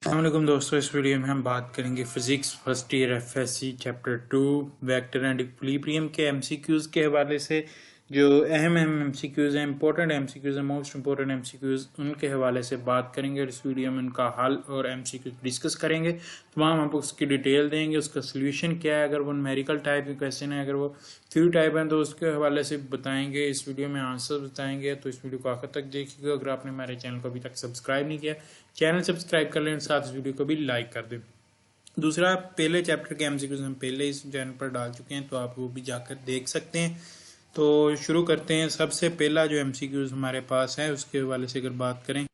अस्सलामुअलैकुम दोस्तों, इस वीडियो में हम बात करेंगे physics first year FSc chapter 2 vector and equilibrium के एमसीक्यूज के हवाले से। जो अहम एमसीक्यूज हैं, इंपॉर्टेंट एमसीक्यूज हैं, मोस्ट इंपॉर्टेंट एमसीक्यूज, उनके हवाले से बात करेंगे और इस वीडियो में उनका हल और एमसीक्यूज डिस्कस करेंगे। तमाम हम उसकी डिटेल देंगे, उसका सोल्यूशन क्या है, अगर वो न्यूमेरिकल टाइप के क्वेश्चन है, अगर वो थ्योरी टाइप है तो उसके हवाले से बताएंगे। इस वीडियो में आंसर बताएंगे, तो इस वीडियो को आखिर तक देखिएगा। अगर आपने हमारे चैनल को अभी तक सब्सक्राइब नहीं किया, चैनल सब्सक्राइब कर लें, साथ इस वीडियो को भी लाइक कर दें। दूसरा, पहले चैप्टर के एमसीक्यूज हम पहले इस चैनल पर डाल चुके हैं, तो आप वो भी जाकर देख सकते हैं। तो शुरू करते हैं। सबसे पहला जो एमसीक्यूज हमारे पास है उसके हवाले से अगर बात करें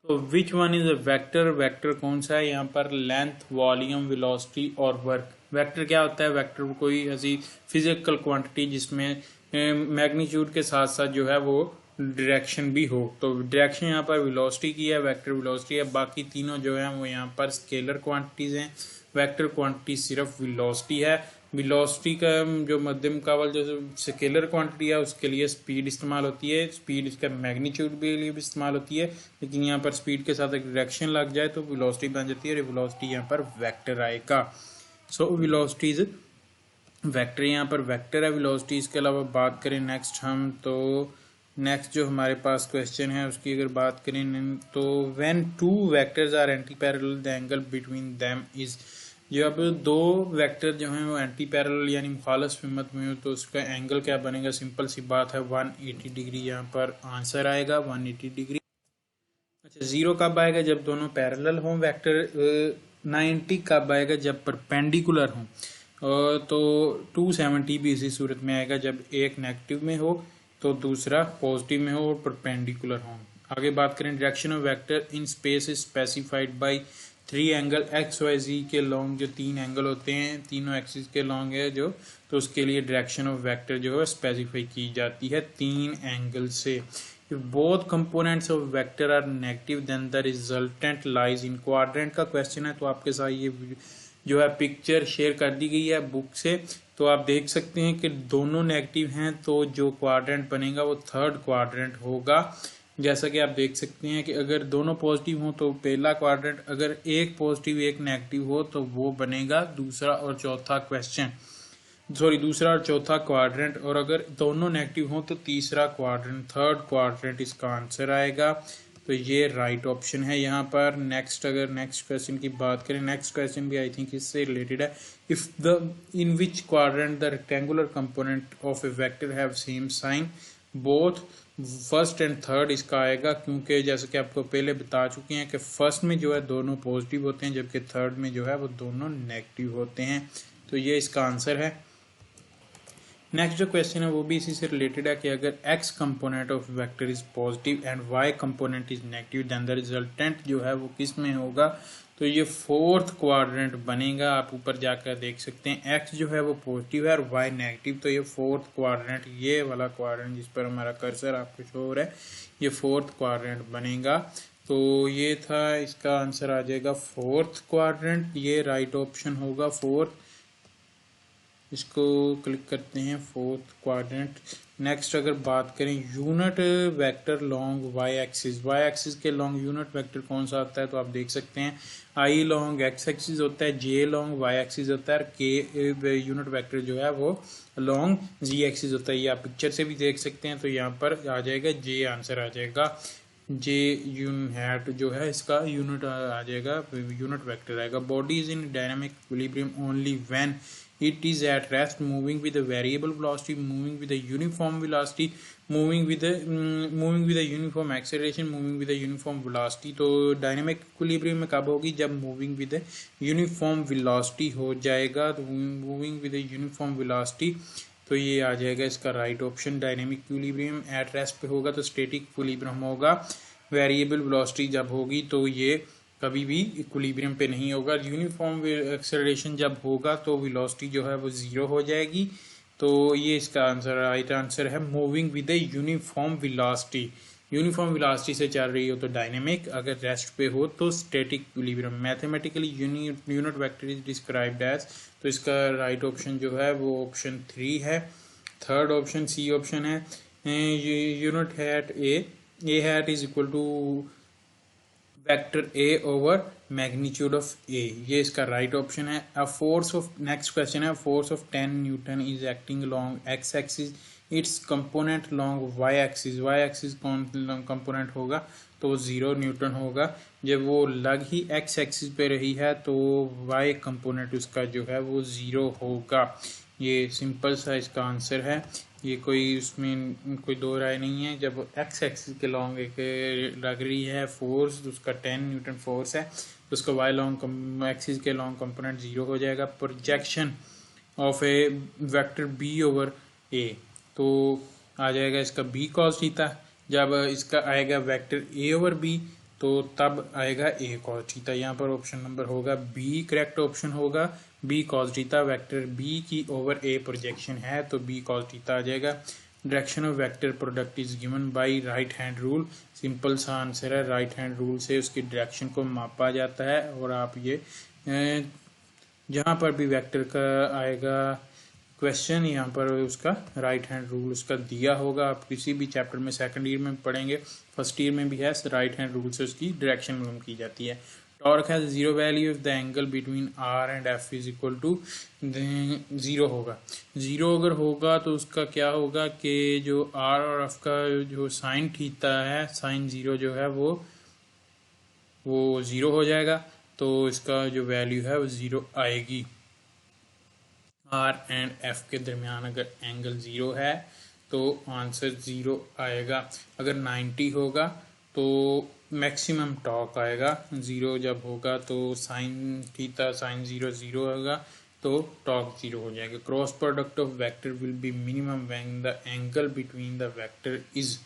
तो which one is a vector. Vector कौन सा है? यहाँ पर लेंथ, वॉल्यूम, वेलोसिटी और वर्क। वेक्टर क्या होता है? वेक्टर कोई ऐसी फिजिकल क्वांटिटी जिसमें मैग्नीट्यूड के साथ साथ जो है वो डायरेक्शन भी हो। तो डायरेक्शन यहाँ पर वेलोसिटी की है, वेक्टर वेलोसिटी है। बाकी तीनों जो है वो यहाँ पर स्केलर क्वांटिटीज हैं। वेक्टर क्वांटिटी सिर्फ वेलोसिटी है। वेलोसिटी का जो मध्यम कावल जो स्केलर क्वांटिटी है उसके लिए स्पीड इस्तेमाल होती है। स्पीड इसका मैग्नीट्यूड के लिए भी इस्तेमाल होती है, लेकिन यहाँ पर स्पीड के साथ एक डायरेक्शन लग जाए तो वेलोसिटी बन जाती है और वेलोसिटी यहाँ पर वेक्टर आएगा। सो वेलोसिटी इज वेक्टर, यहाँ पर वेक्टर है वेलोसिटी। इसके अलावा बात करें नेक्स्ट हम, तो नेक्स्ट जो हमारे पास क्वेश्चन है उसकी अगर बात करें तो when two vectors are anti parallel the angle between them is. जब दो वेक्टर जो हैं वो एंटी पैरेलल यानी मुखालिफ विमत में हो तो उसका एंगल क्या बनेगा? सिंपल सी बात है 180 डिग्री। यहाँ पर आंसर आएगा 180 डिग्री। अच्छा, जीरो कब आएगा? जब दोनों पैरेलल हों। वेक्टर 90 कब आएगा? जब परपेंडिकुलर हों। तो 270 भी इसी सूरत में आएगा जब एक नेगेटिव में हो तो दूसरा पॉजिटिव में हो और परपेंडिकुलर हो। आगे बात करें, direction of vector in space is specified by three angle x y z के लॉन्ग। जो तीन एंगल होते हैं, तीनों एक्सिस के लॉन्ग है जो, तो उसके लिए डायरेक्शन ऑफ वेक्टर जो है स्पेसिफाई की जाती है तीन एंगल से। If both components of vector are negative then the resultant lies in quadrant का क्वेश्चन है। तो आपके साथ ये जो है पिक्चर शेयर कर दी गई है बुक से, तो आप देख सकते हैं कि दोनों नेगेटिव हैं तो जो क्वाड्रेंट बनेगा वो थर्ड क्वाड्रेंट होगा। जैसा कि आप देख सकते हैं कि अगर दोनों पॉजिटिव हो तो पहला क्वाड्रेंट, अगर एक पॉजिटिव एक नेगेटिव हो तो वो बनेगा दूसरा और चौथा क्वाड्रेंट, और अगर दोनों नेगेटिव हो तो तीसरा क्वाड्रेंट, थर्ड क्वाड्रेंट इसका आंसर आएगा। तो ये राइट ऑप्शन है यहाँ पर। नेक्स्ट, अगर नेक्स्ट क्वेश्चन की बात करें, नेक्स्ट क्वेश्चन भी आई थिंक इससे रिलेटेड है। If the in which quadrant the rectangular component of A vector have same sign both first and third, इसका आएगा क्योंकि जैसे कि आपको पहले बता चुके हैं कि फर्स्ट में जो है दोनों पॉजिटिव होते हैं जबकि थर्ड में जो है वो दोनों नेगेटिव होते हैं। तो ये इसका आंसर है। नेक्स्ट जो क्वेश्चन है वो भी इसी से रिलेटेड है कि अगर x component of vector is positive and y component is negative then the resultant जो है वो किस में होगा? तो ये फोर्थ क्वाड्रेंट बनेगा। आप ऊपर जाकर देख सकते हैं x जो है वो पॉजिटिव है और y नेगेटिव, तो ये फोर्थ क्वाड्रेंट, ये वाला क्वाड्रेंट जिस पर हमारा कर्सर आपको शो हो रहा है, ये फोर्थ क्वाड्रेंट बनेगा। तो ये था, इसका आंसर आ जाएगा फोर्थ क्वाड्रेंट। ये राइट ऑप्शन होगा फोर्थ। इसको क्लिक करते हैं, फोर्थ क्वाड्रेंट। नेक्स्ट अगर बात करें unit vector long Y axis के लॉन्ग यूनिट वेक्टर कौन सा आता है? तो आप देख सकते हैं आई लॉन्ग एक्स एक्सिस होता है, जे लॉन्ग वाई एक्सिस होता है और के यूनिट वेक्टर जो है वो लॉन्ग जी एक्सिस होता है। ये आप पिक्चर से भी देख सकते हैं। तो यहाँ पर आ जाएगा जे, आंसर आ जाएगा जे यूनिट जो है इसका यूनिट आ जाएगा, यूनिट वेक्टर आएगा। Body is in dynamic equilibrium only when it is at rest, moving with a variable velocity, moving with a uniform velocity, moving with a uniform acceleration, moving with a uniform velocity। तो dynamic equilibrium में कब होगी? जब moving with uniform velocity हो जाएगा। तो moving with uniform velocity, तो ये आ जाएगा इसका right option. Dynamic equilibrium at rest पे होगा तो स्टैटिक इक्विलिब्रियम होगा। वेरिएबल वेलोसिटी जब होगी तो ये कभी भी इक्विलिब्रियम पे नहीं होगा। यूनिफॉर्म एक्सेलरेशन जब होगा तो वेलोसिटी जो है वो जीरो हो जाएगी। तो ये इसका आंसर, राइट आंसर है moving with a uniform velocity. Uniform velocity से चल रही हो तो डायनेमिक, अगर रेस्ट पे हो तो static equilibrium. Mathematically unit vector is described as, तो इसका राइट ऑप्शन जो है वो ऑप्शन 3 है। थर्ड ऑप्शन सी ऑप्शन है। Unit hat A hat is equal to vector A over magnitude of A, ये इसका राइट ऑप्शन है। A force of, next question है, force of 10 newton is acting long x axis, its component long Y axis, y axis कौन component होगा, तो वो 0 Newton होगा। जब वो लग ही एक्स एक्सिस पे रही है तो वाई कंपोनेंट उसका जो है वो 0 होगा। ये सिंपल सा इसका आंसर है, ये कोई उसमें कोई दो राय नहीं है। जब एक्स एक्सिस के लॉन्ग एक लग रही है फोर्स, उसका 10 न्यूटन फोर्स है, तो उसका वाई लॉन्ग एक्सिस के लॉन्ग कंपोनेंट 0 हो जाएगा। Projection of A vector B over A, तो आ जाएगा इसका बी कॉस थीटा। जब इसका आएगा वेक्टर ए ओवर बी, तो तब आएगा ए कॉस थीटा। यहाँ पर ऑप्शन नंबर होगा बी, करेक्ट ऑप्शन होगा B cos theta. Vector B की ओवर ए प्रोजेक्शन है तो बी कॉस थीटा आ जाएगा। Direction of vector product is given by right hand rule, simple सा आंसर है, राइट हैंड रूल से उसकी डायरेक्शन को मापा जाता है। और आप ये जहाँ पर भी वेक्टर का आएगा क्वेश्चन, यहाँ पर उसका राइट हैंड रूल उसका दिया होगा। आप किसी भी चैप्टर में सेकंड ईयर में पढ़ेंगे, फर्स्ट ईयर में भी है, राइट हैंड रूल से उसकी डायरेक्शन मालूम की जाती है। Torque has zero value if the angle between R and F is equal to 0 होगा। 0 अगर होगा तो उसका क्या होगा कि जो आर और एफ का जो साइन थीटा है, साइन 0 जो है वो 0 हो जाएगा, तो इसका जो वैल्यू है वो 0 आएगी। आर एंड एफ के दरमियान अगर एंगल 0 है तो आंसर 0 आएगा। अगर 90 होगा तो मैक्सिमम टॉर्क आएगा। 0 जब होगा तो साइन थीटा साइन 0 0 होगा, तो टॉर्क 0 हो जाएगा। Cross product of vector will be minimum when the angle between the vector is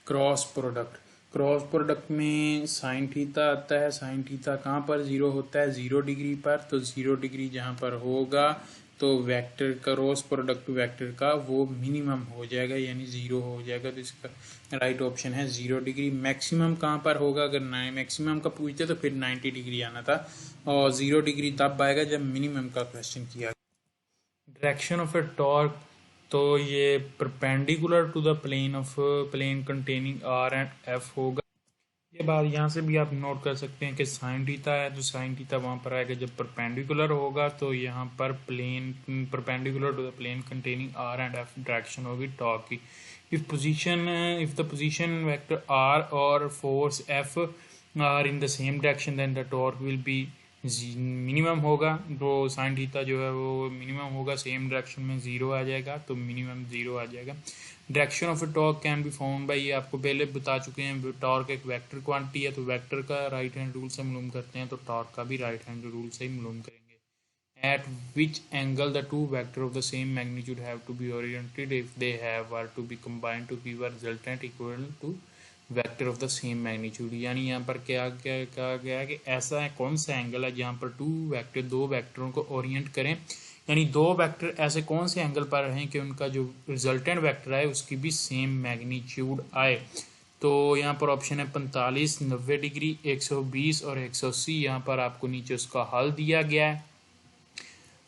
cross product. Cross product में साइन थीटा आता है, साइन थीटा कहाँ पर 0 होता है, 0 डिग्री पर, तो 0 डिग्री जहाँ पर होगा तो वेक्टर का क्रॉस प्रोडक्ट वेक्टर का वो मिनिमम हो जाएगा, यानी 0 हो जाएगा। तो इसका राइट ऑप्शन है 0 डिग्री। मैक्सिमम कहाँ पर होगा, अगर मैक्सिमम का पूछते तो फिर 90 डिग्री आना था, और 0 डिग्री तब आएगा जब मिनिमम का क्वेश्चन किया। डायरेक्शन ऑफ ए टॉर्क, तो ये perpendicular to the plane of plane containing R and F होगा। ये बात यहाँ से भी आप नोट कर सकते हैं कि साइन थीटा है तो साइन थीटा वहाँ पर आएगा जब परपेंडिकुलर होगा, तो यहाँ पर plane perpendicular to the plane containing R and F direction होगी टॉर्क की। If the position vector R और force F are in the same direction then the torque will be minimum होगा। तो साइन थीटा जो है वो minimum होगा, same direction में 0 आ जाएगा, तो मिनिमम 0 आ जाएगा। Direction of A torque can be found by, ये आपको पहले बता चुके हैं, टॉर्क एक वेक्टर क्वांटिटी है तो वेक्टर का राइट हैंड रूल से मालूम करते हैं, तो टॉर्क का भी राइट हैंड रूल से ही मालूम करेंगे। At which angle the two vector of the same magnitude have to be oriented if they have are to be combined to give a resultant equal to vector of the same magnitude. यानी यहाँ पर क्या क्या कहा गया है कि ऐसा है कौन सा एंगल है जहाँ पर दो वेक्टरों को ओरिएंट करें, यानी दो वेक्टर ऐसे कौन से एंगल पर हैं कि उनका जो रिजल्टेंट वेक्टर है उसकी भी सेम मैग्नीट्यूड आए। तो यहाँ पर ऑप्शन है 45, 90 डिग्री, 120 और 180। यहाँ पर आपको नीचे उसका हल दिया गया है।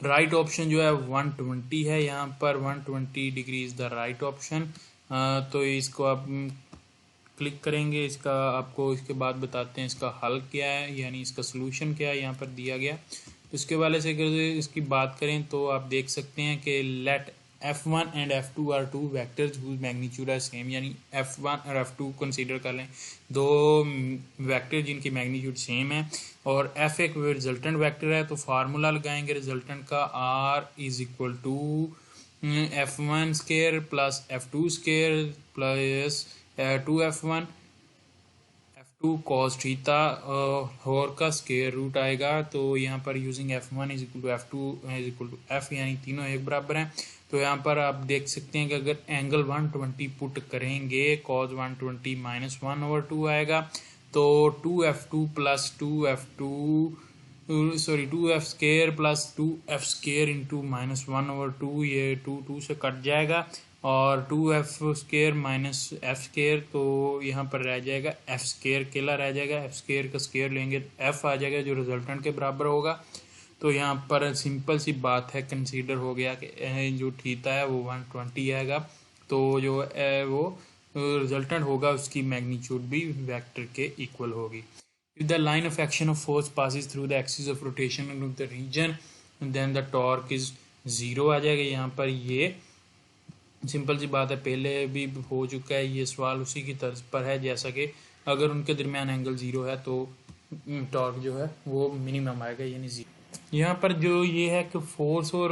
राइट ऑप्शन जो है 120 है, यहाँ पर 120 degree is the right option. तो इसको आप क्लिक करेंगे, इसका आपको इसके बाद बताते हैं इसका हल क्या है, यानी इसका सोल्यूशन क्या है यहाँ पर दिया गया। तो इसके वाले से अगर इसकी बात करें तो आप देख सकते हैं कि let f1 and f2 are two vectors whose magnitude are same, यानी f1 और f2 कंसीडर कर लें, दो वेक्टर जिनकी मैग्नीट्यूड सेम है, और f एक रिजल्टेंट वेक्टर है, तो फार्मूला लगाएंगे रिजल्टेंट का, r is equal to f1 square plus f2 square plus 2f1 f2 cos theta और का स्केयर रूट आएगा। तो यहाँ पर using f1 is equal to f2 is equal to f, यानी तीनों एक बराबर हैं। तो यहाँ पर आप देख सकते हैं कि अगर एंगल 120 पुट करेंगे cos 120 माइनस 1/2 आएगा, तो 2f2 plus 2f square plus 2f square into minus 1/2, ये 2 से कट जाएगा, और 2f square minus f square, तो यहाँ पर रह जाएगा f स्केयर अकेला रह जाएगा। f स्केयर का स्केयर लेंगे तो f आ जाएगा जो रिजल्टेंट के बराबर होगा। तो यहाँ पर सिंपल सी बात है, कंसीडर हो गया कि जो थीटा है वो 120 आएगा, तो जो वो रिजल्टेंट होगा उसकी मैग्नीट्यूड भी वेक्टर के इक्वल होगी। if the line of action of force passes through the axis of rotation of the region then the torque is 0 आ जाएगा। यहाँ पर ये सिंपल सी बात है, पहले भी हो चुका है ये सवाल, उसी की तर्ज पर है, जैसा कि अगर उनके दरमियान एंगल 0 है तो टॉर्क जो है वो मिनिमम आएगा, यानी 0। यहाँ पर जो ये है कि फोर्स और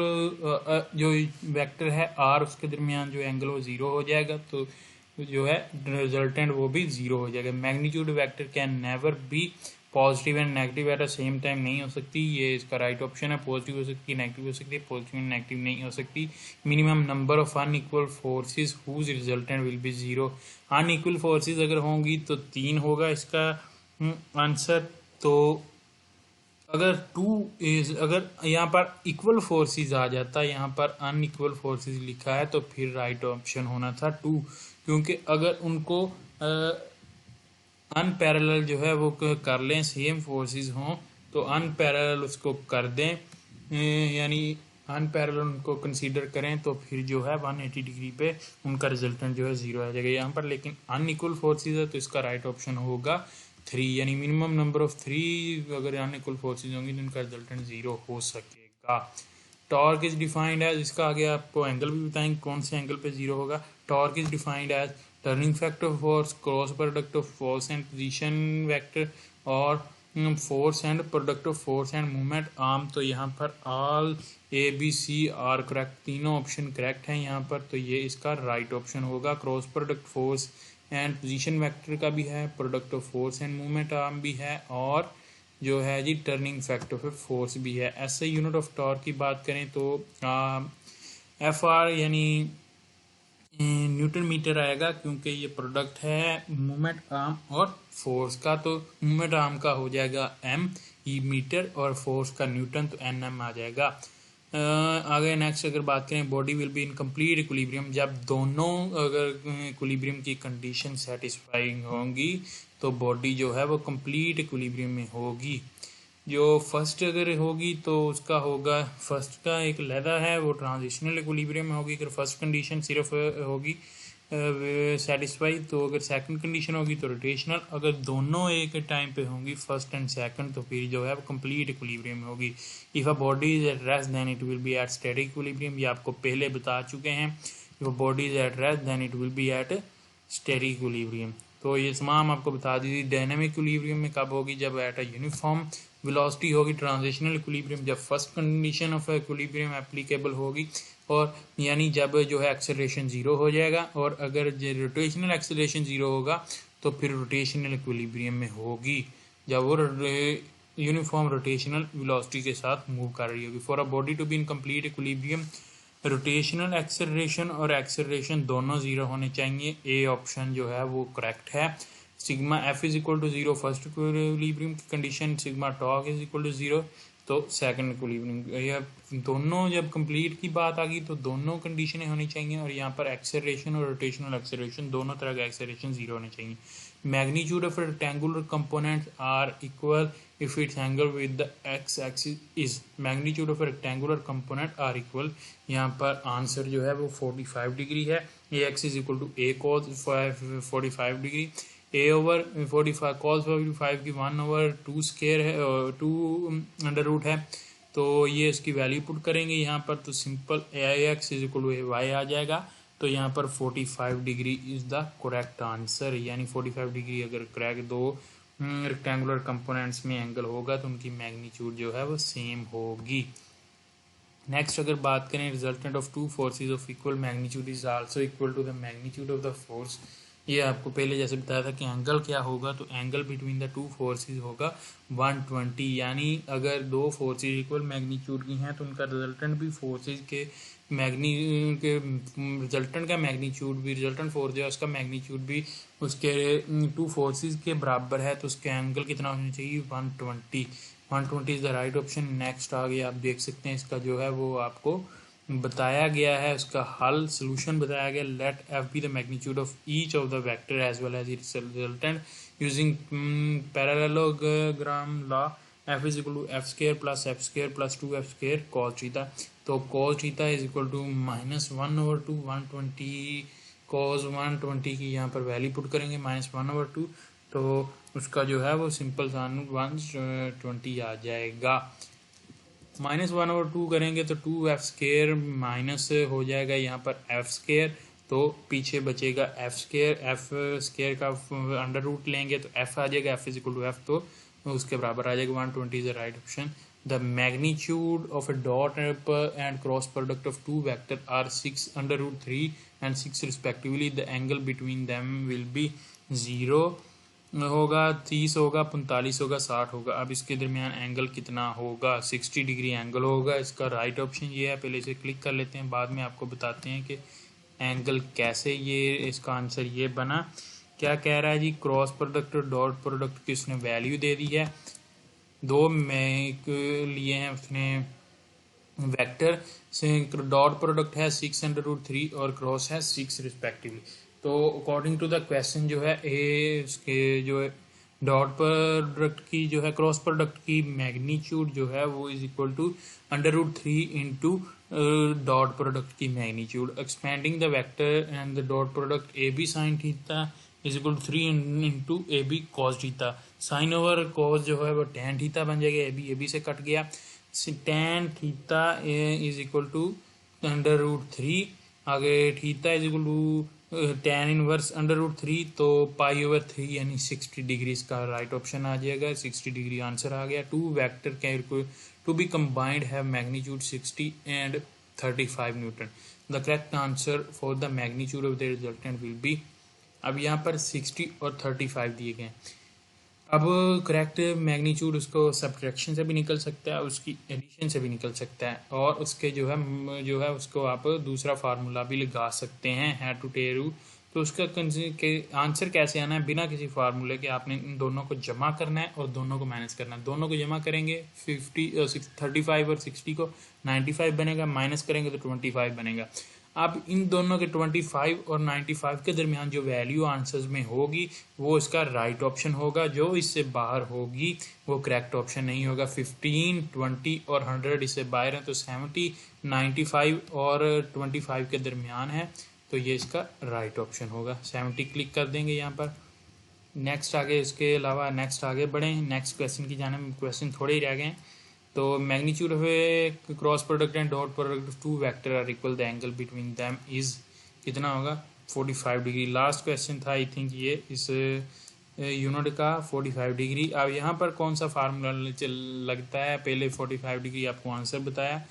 जो वेक्टर है आर उसके दरमियान जो एंगल वो 0 हो जाएगा, तो जो है रिजल्टेंट वो भी 0 हो जाएगा। Magnitude vector can never be positive and negative at the same time नहीं हो सकती, ये इसका राइट ऑप्शन है। पॉजिटिव हो सकती है, नेगेटिव हो सकती है, पॉजिटिव एंड नेगेटिव नहीं हो सकती। Minimum number of unequal forces whose resultant will be 0। Unequal forces अगर होंगी तो 3 होगा इसका आंसर। तो अगर यहाँ पर इक्वल फोर्सेस आ जाता, यहाँ पर अनइक्वल फोर्सेस लिखा है तो फिर राइट ऑप्शन होना था 2, क्योंकि अगर उनको अनपैरेलल जो है वो कर लें, सेम फोर्सेस हों तो अनपैरेलल उसको कर दें, यानी अनपैरेलल उनको कंसीडर करें तो फिर जो है 180 डिग्री पे उनका रिजल्टेंट जो है 0 आ जाएगा यहाँ पर। लेकिन अनइक्वल फोर्सेस है तो इसका राइट ऑप्शन होगा 3, यानी मिनिमम नंबर ऑफ 3 अगर अनइक्वल फोर्सेस होंगी तो उनका रिजल्टेंट 0 हो सकेगा। टॉर्क इज डिफाइंड एज, इसका आगे आपको एंगल भी बताएंगे कौन से एंगल पे 0 होगा। Torque is defined as turning factor of force cross product of force and position vector और force and product of force and movement arm. तो यहाँ पर all A B C are correct, तीनों ऑप्शन करेक्ट हैं यहाँ पर, तो ये इसका राइट ऑप्शन होगा। Cross product force and position vector का भी है, product of force and movement arm भी है, और जो है जी टर्निंग फैक्टर ऑफ फोर्स भी है। ऐसे यूनिट ऑफ टॉर्क की बात करें तो एफ आर यानी न्यूटन मीटर आएगा, क्योंकि ये प्रोडक्ट है मूवमेंट आर्म और फोर्स का, तो मूवमेंट आर्म का हो जाएगा एम ई मीटर और फोर्स का न्यूटन, तो एन एम आ जाएगा। आगे नेक्स्ट अगर बात करें, body will be in complete equilibrium, जब दोनों अगर इक्विलिब्रियम की कंडीशन सेटिस्फाइंग होंगी तो बॉडी जो है वो कंप्लीट इक्विलिब्रियम में होगी। जो फर्स्ट अगर होगी तो उसका होगा, फर्स्ट का एक लहदा है वो ट्रांजिशनल इक्विलिब्रियम में होगी अगर फर्स्ट कंडीशन सिर्फ होगी सेटिस्फाई, तो अगर सेकंड कंडीशन होगी तो रोटेशनल, अगर दोनों एक टाइम पे होंगी फर्स्ट एंड सेकंड तो फिर जो है वो कंप्लीट इक्विलिब्रियम में होगी। If a body is at rest then it will be at static equilibrium, ये आपको पहले बता चुके हैं। If a body is at rest then it will be at static equilibrium. तो ये तमाम आपको बता दी। डायनामिक इक्विलिब्रियम में कब होगी, जब एट अ यूनिफॉर्म वेलोसिटी होगी। ट्रांजिशनल इक्विलिब्रियम जब first condition of equilibrium applicable होगी, और यानी जब जो है एक्सेलरेशन 0 हो जाएगा, और अगर रोटेशनल एक्सेलरेशन 0 होगा तो फिर रोटेशनल इक्विलिब्रियम में होगी जब वो यूनिफॉर्म रोटेशनल वेलोसिटी के साथ मूव कर रही होगी। For a body to be in complete equilibrium rotational acceleration और एक्सेलरेशन दोनों 0 होने चाहिए। ए ऑप्शन जो है वो करेक्ट है। Sigma F is equal to 0 first equilibrium की condition, sigma torque is equal to 0 तो सेकंड इक्विलिब्रियम। यह दोनों जब कंप्लीट की बात आ गई तो दोनों कंडीशनें होनी चाहिए, और यहाँ पर एक्सेलरेशन और रोटेशनल एक्सेलरेशन दोनों तरह का एक्सेलरेशन 0 होने चाहिए। Magnitude of rectangular components are equal if its angle with the x axis is, magnitude of rectangular component are equal, यहाँ पर आंसर जो है वो 45 डिग्री है। A x is equal to A cos 45 degree, A over 45 cos 45 की 1/2 square है, 2 under root है, तो ये इसकी वैल्यू पुट करेंगे यहाँ पर, तो simple A x is equal to A y आ जाएगा। तो यहाँ पर 45 degree is the correct answer, यानी 45 डिग्री अगर करेक्ट दो रेक्टेंगुलर कंपोनेंट्स में एंगल होगा तो उनकी मैग्नीट्यूड जो है वो सेम होगी। नेक्स्ट अगर बात करें, resultant of two forces of equal magnitude is also equal to the magnitude of the force. ये आपको पहले जैसे बताया था कि एंगल क्या होगा, तो angle between the two forces होगा 120, यानी अगर दो फोर्सेस इक्वल मैग्नीट्यूड की हैं तो उनका रिजल्टेंट भी फोर्सेस के रिजल्टेंट का मैग्नीट्यूड भी, रिजल्टेंट फोर्स जो है उसका मैग्नीट्यूड भी उसके टू फोर्सेस के बराबर है, तो उसके एंगल कितना होना चाहिए 120 is the right option. Next आगे आप देख सकते हैं इसका जो है वो आपको बताया गया है, उसका हल सोल्यूशन बताया गया। Let F be the magnitude of each of the vector as well as its resultant using parallelogram law, F is equal to F square plus F square plus 2f square cos theta. तो cos theta is equal to -1/2 120 cos 120 की यहाँ पर value put करेंगे -1/2, तो उसका जो है वो सिंपल सान 120 आ जाएगा। -1/2 करेंगे तो 2f² माइनस हो जाएगा यहाँ पर f², तो पीछे बचेगा f², f² का अंडर रूट लेंगे तो f आ जाएगा, f = f, तो उसके बराबर आ जाएगा 120 is the right option. The magnitude of a dot and cross product of two vector are 6√3 and 6 respectively, the angle between them will be 0 होगा, 30 होगा, 45 होगा, 60 होगा। अब इसके दरमियान एंगल कितना होगा? 60 डिग्री एंगल होगा। इसका राइट ऑप्शन ये है, पहले इसे क्लिक कर लेते हैं, बाद में आपको बताते हैं कि एंगल कैसे, ये इसका आंसर ये बना। क्या कह रहा है जी? क्रॉस प्रोडक्ट और डॉट प्रोडक्ट की उसने वैल्यू दे दी है, दो में लिए हैं उसने वेक्टर से, डॉट प्रोडक्ट है 6√3 और क्रॉस है 6 रिस्पेक्टिवली। तो अकॉर्डिंग टू द क्वेश्चन जो है उसके जो है डॉट प्रोडक्ट की जो है क्रॉस प्रोडक्ट की मैग्नीट्यूड जो है वो is equal to √3 into dot product की magnitude. Expanding the vector and the dot product A B sine theta is equal to 3 into A B cos theta. Sine over cos जो है वो tan theta बन जाएगा, A B से कट गया। tan theta is equal to √3, आगे theta is equal to tan inverse √3, तो π/3 यानी 60 डिग्री का राइट ऑप्शन आ जाएगा। 60 डिग्री आंसर आ गया। Two vector can to be combined have magnitude 60 and 35 newton. The correct answer for the magnitude of the resultant will be, अब यहाँ पर 60 और 35 दिए गए। अब करेक्ट मैग्नीट्यूड उसको सब्ट्रैक्शन से भी निकल सकता है, उसकी एडिशन से भी निकल सकता है, और उसके जो है उसको आप दूसरा फार्मूला भी लगा सकते हैं, है टू टेरू। तो उसका आंसर कैसे आना है? बिना किसी फार्मूले के आपने इन दोनों को जमा करना है और दोनों को माइनस करना है। दोनों को जमा करेंगे 35 और 60 को 95 बनेगा, माइनस करेंगे तो 25 बनेगा। अब इन दोनों के 25 और 95 के दरमियान जो वैल्यू आंसर्स में होगी वो इसका राइट ऑप्शन होगा, जो इससे बाहर होगी वो करेक्ट ऑप्शन नहीं होगा। 15, 20 और 100 इससे बाहर है, तो 70, 95 और 25 के दरमियान है, तो ये इसका राइट ऑप्शन होगा। 70 क्लिक कर देंगे यहाँ पर। नेक्स्ट आगे, इसके अलावा नेक्स्ट आगे बढ़ें, नेक्स्ट क्वेश्चन की जाने, क्वेश्चन थोड़े ही रह गए हैं। तो magnitude of a cross product and dot product of two vector are equal, the angle between them is कितना होगा? 45 डिग्री। लास्ट क्वेश्चन था आई थिंक ये इस यूनिट का, 45 डिग्री। अब यहाँ पर कौन सा फार्मूला लगता है? पहले 45 डिग्री आपको आंसर बताया।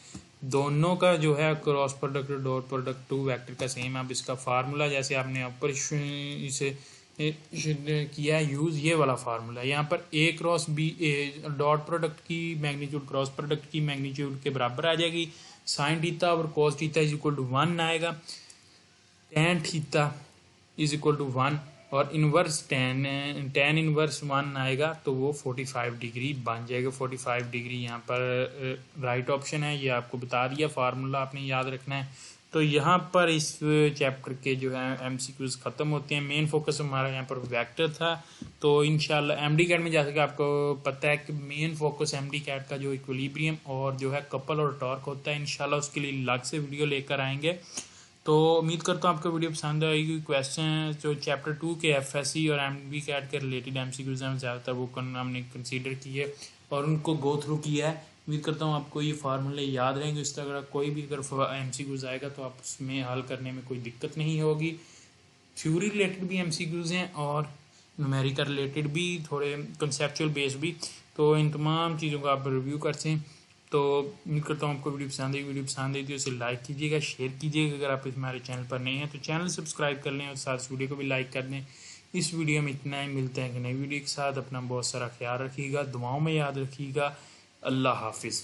दोनों का जो है क्रॉस प्रोडक्ट और डॉट प्रोडक्ट टू वेक्टर का सेम। अब इसका फार्मूला जैसे आपने ऊपर इसे किया यूज, ये वाला फार्मूला यहाँ पर a cross b, dot product की मैग्नीट्यूड क्रॉस प्रोडक्ट की मैग्नीट्यूड के बराबर आ जाएगी। साइन थीटा और cos theta is equal to 1 आएगा। tan theta is equal to 1 और इनवर्स tan इनवर्स 1 आएगा, तो वो 45 डिग्री बन जाएगा। 45 डिग्री यहाँ पर राइट ऑप्शन है। ये आपको बता दिया, फार्मूला आपने याद रखना है। तो यहाँ पर इस चैप्टर के जो है MCQs ख़त्म होते हैं। मेन फोकस हमारा यहाँ पर वेक्टर था। तो इंशाल्लाह MD-CAT में जैसे कि आपको पता है कि मेन फोकस MD-CAT का जो इक्विलिब्रियम और जो है कपल और टॉर्क होता है, इंशाल्लाह उसके लिए अलग से वीडियो लेकर आएंगे। तो उम्मीद करता हूँ आपको वीडियो पसंद आएगी। क्वेश्चन जो चैप्टर 2 के FSC और MD-CAT के रिलेटेड MCQs हैं ज़्यादातर वो हमने कंसीडर किए और उनको गो थ्रू किया है। उम्मीद करता हूँ आपको ये फार्मूले याद रहेंगे। इस तरह कोई भी अगर MCQs आएगा तो आप उसमें हल करने में कोई दिक्कत नहीं होगी। थ्योरी रिलेटेड भी MCQs हैं और न्यूमेरिकल रिलेटेड भी, थोड़े कंसेप्चुअल बेस भी। तो इन तमाम चीज़ों का आप रिव्यू करते हैं। तो उम्मीद करता हूँ आपको वीडियो पसंद आई। वीडियो पसंद आई तो इसे लाइक कीजिएगा, शेयर कीजिएगा। अगर आप हमारे चैनल पर नए हैं तो चैनल सब्सक्राइब कर लें और साथ वीडियो को भी लाइक कर दें। इस वीडियो में इतना ही, मिलते हैं कि नई वीडियो के साथ। अपना बहुत सारा ख्याल रखिएगा, दुआओं में याद रखिएगा। अल्लाह हाफिज़।